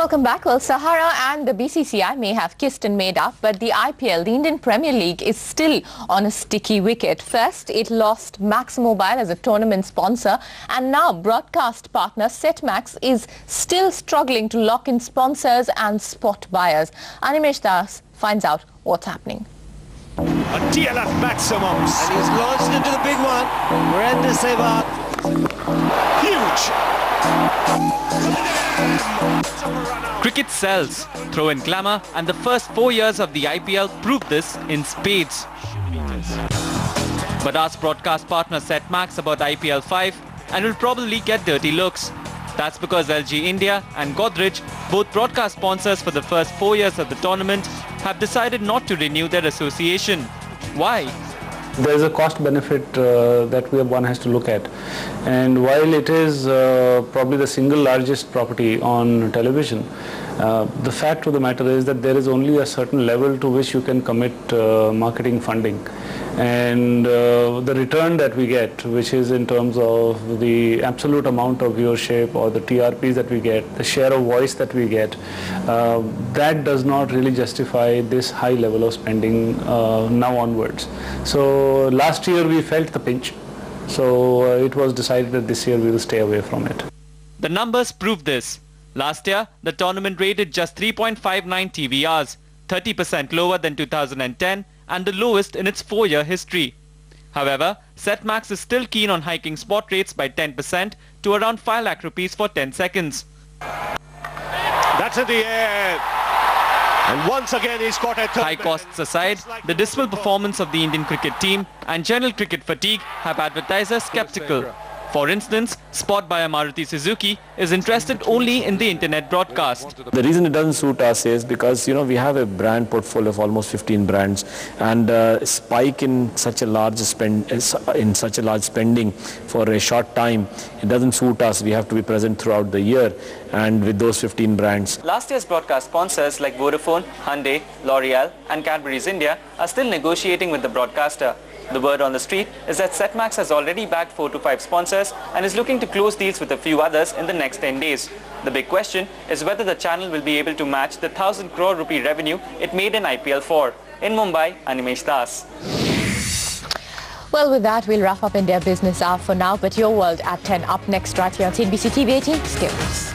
Welcome back. Well, Sahara and the BCCI may have kissed and made up, but the IPL, the Indian Premier League, is still on a sticky wicket. First, it lost Max Mobile as a tournament sponsor, and now broadcast partner Setmax is still struggling to lock in sponsors and spot buyers. Animesh Das finds out what's happening. A TLF maximum. And he's launched into the big one. Virendra Sehwag. Huge. Cricket sells, throw-in glamour, and the first 4 years of the IPL proved this in spades. But ask broadcast partner Setmax about IPL 5 and will probably get dirty looks. That's because LG India and Godrej, both broadcast sponsors for the first 4 years of the tournament, have decided not to renew their association. Why? There is a cost benefit that one has to look at, and while it is probably the single largest property on television, the fact of the matter is that there is only a certain level to which you can commit marketing funding, and the return that we get, which is in terms of the absolute amount of viewership or the TRPs that we get, the share of voice that we get, that does not really justify this high level of spending now onwards. So last year we felt the pinch, so it was decided that this year we will stay away from it. The numbers prove this. Last year, the tournament rated just 3.59 TV hours, 30% lower than 2010 and the lowest in its 4-year history. However, Setmax is still keen on hiking spot rates by 10% to around 5 lakh rupees for 10 seconds. That's in the air. And once again he's caught at third. High costs aside, the dismal performance of the Indian cricket team and general cricket fatigue have advertisers skeptical. For instance, spot buyer Maruti Suzuki is interested only in the internet broadcast. The reason it doesn't suit us is because, we have a brand portfolio of almost 15 brands, and a spike in such a large spending for a short time, it doesn't suit us. We have to be present throughout the year and with those 15 brands. Last year's broadcast sponsors like Vodafone, Hyundai, L'Oreal and Cadbury's India are still negotiating with the broadcaster. The word on the street is that Setmax has already bagged 4 to 5 sponsors and is looking to close deals with a few others in the next 10 days. The big question is whether the channel will be able to match the 1,000 crore rupee revenue it made in IPL 4. In Mumbai, Animesh Das. Well, with that, we'll wrap up India Business Hour for now, but your world at 10 up next right here on CNBC TV 18. Skills.